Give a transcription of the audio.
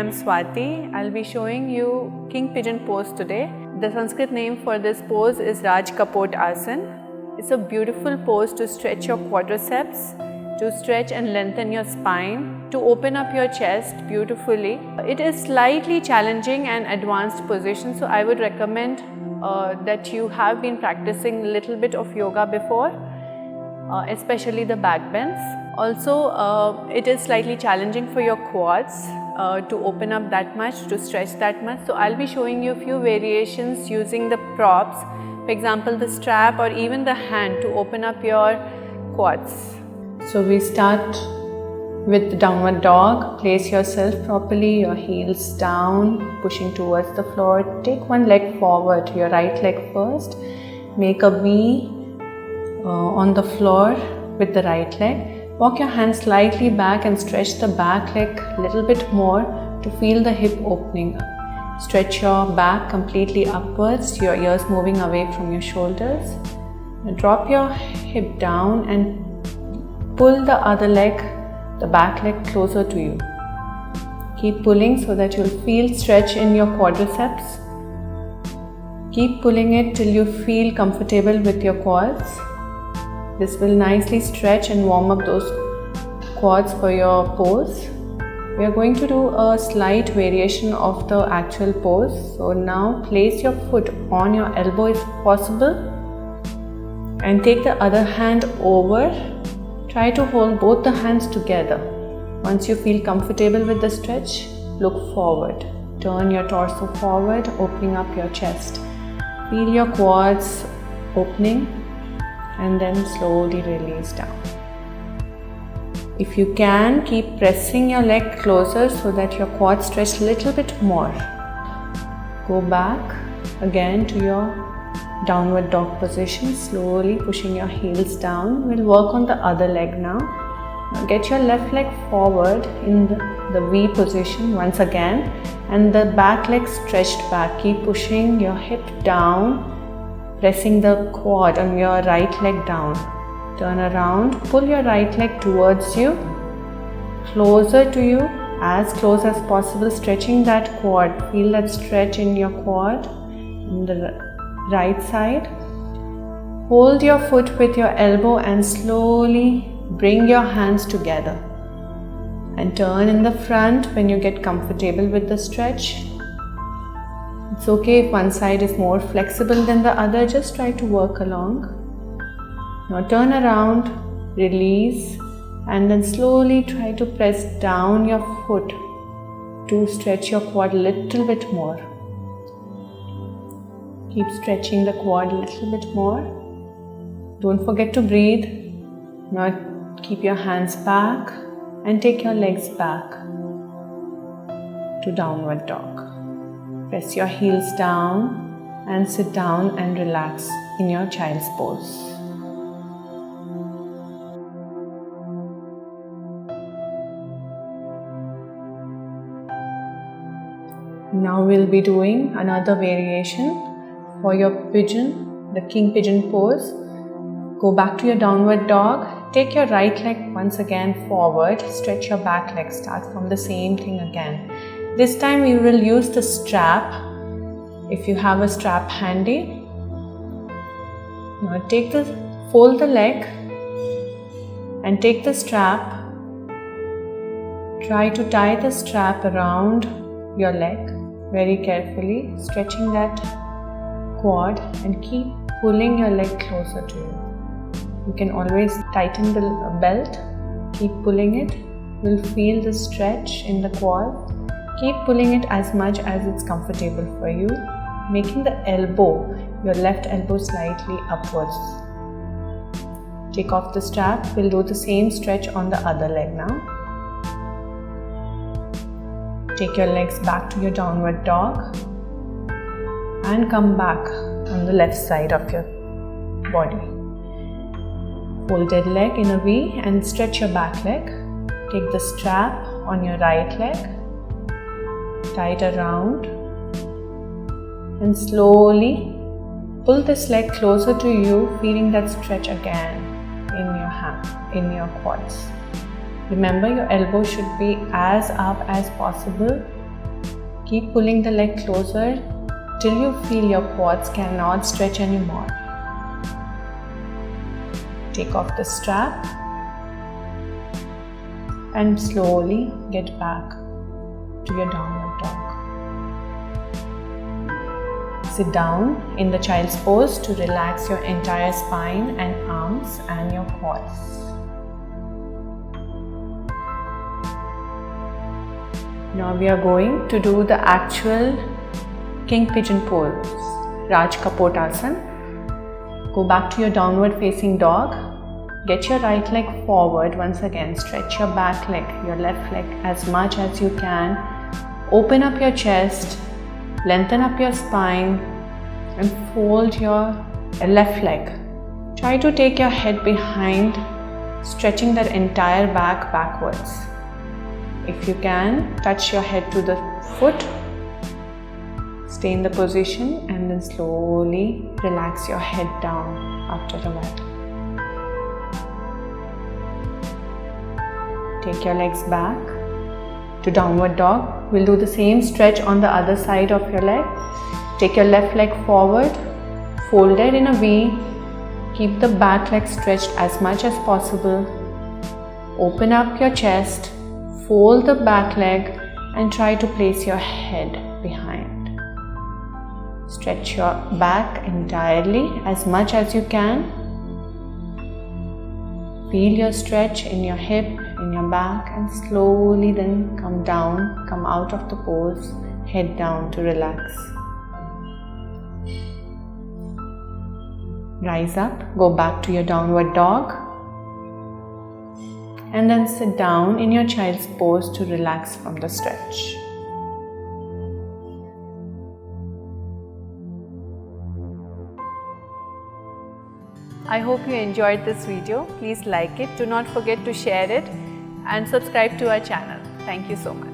I'm Swati. I'll be showing you King Pigeon pose today. The Sanskrit name for this pose is Raj Kapotasana. It's a beautiful pose to stretch your quadriceps, to stretch and lengthen your spine, to open up your chest beautifully. It is slightly challenging and advanced position, so I would recommend that you have been practicing a little bit of yoga before, especially the back bends. Also, it is slightly challenging for your quads to open up that much, to stretch that much. So I'll be showing you a few variations using the props, for example the strap or even the hand, to open up your quads. So we start with the downward dog. Place yourself properly, your heels down, pushing towards the floor. Take one leg forward, your right leg first. Make a V on the floor with the right leg. Walk your hands slightly back and stretch the back leg a little bit more to feel the hip opening. Stretch your back completely upwards, your ears moving away from your shoulders. Now drop your hip down and pull the other leg, the back leg, closer to you. Keep pulling so that you'll feel stretch in your quadriceps. Keep pulling it till you feel comfortable with your quads. This will nicely stretch and warm up those quads for your pose. We are going to do a slight variation of the actual pose. So now place your foot on your elbow if possible and take the other hand over. Try to hold both the hands together. Once you feel comfortable with the stretch, look forward. Turn your torso forward, opening up your chest. Feel your quads opening and then slowly release down. If you can, keep pressing your leg closer so that your quads stretch a little bit more. Go back again to your downward dog position, slowly pushing your heels down. We'll work on the other leg now. Now get your left leg forward in the V position once again, and the back leg stretched back. Keep pushing your hip down, pressing the quad on your right leg down. Turn around, pull your right leg towards you, closer to you, as close as possible, stretching that quad. Feel that stretch in your quad on the right side. Hold your foot with your elbow and slowly bring your hands together. And turn in the front when you get comfortable with the stretch. It's okay if one side is more flexible than the other, just try to work along. Now turn around, release, and then slowly try to press down your foot to stretch your quad a little bit more. Keep stretching the quad a little bit more. Don't forget to breathe. Now keep your hands back and take your legs back to downward dog. Press your heels down and sit down and relax in your child's pose. Now we'll be doing another variation for your pigeon, the King Pigeon pose. Go back to your downward dog. Take your right leg once again forward. Stretch your back leg. Start from the same thing again. This time we will use the strap, if you have a strap handy. Now fold the leg and take the strap. Try to tie the strap around your leg very carefully, stretching that quad, and keep pulling your leg closer to you. You can always tighten the belt. Keep pulling it. You'll feel the stretch in the quad. Keep pulling it as much as it's comfortable for you, making the elbow, your left elbow, slightly upwards. Take off the strap. We'll do the same stretch on the other leg now. Take your legs back to your downward dog and come back on the left side of your body. Folded leg in a V and stretch your back leg. Take the strap on your right leg, tie it around, and slowly pull this leg closer to you, feeling that stretch again in your quads. Remember, your elbow should be as up as possible Keep pulling the leg closer till you feel your quads cannot stretch anymore. Take off the strap and slowly get back to your downward dog. Sit down in the child's pose to relax your entire spine and arms and your quads. Now we are going to do the actual King Pigeon pose, Raj Kapotasana. Go back to your downward facing dog. Get your right leg forward once again. Stretch your back leg, your left leg as much as you can. Open up your chest, lengthen up your spine and fold your left leg. Try to take your head behind, stretching that entire back backwards. If you can, touch your head to the foot. Stay in the position and then slowly relax your head down after a while. Take your legs back to downward dog. We'll do the same stretch on the other side of your leg. Take your left leg forward, fold it in a V. Keep the back leg stretched as much as possible. Open up your chest, fold the back leg and try to place your head behind. Stretch your back entirely as much as you can. Feel your stretch in your hip, in your back and slowly then come down, come out of the pose, head down to relax. Rise up, go back to your downward dog and then sit down in your child's pose to relax from the stretch. I hope you enjoyed this video. Please like it. Do not forget to share it and subscribe to our channel. Thank you so much.